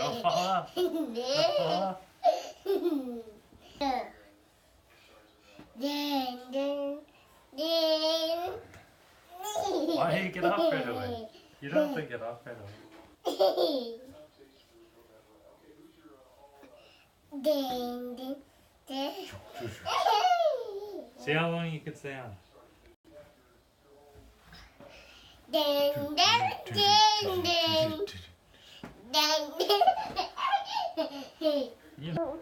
여봐. 여봐. Why you get up right away? You don't have to get up right away. See how long you can stay on. You know.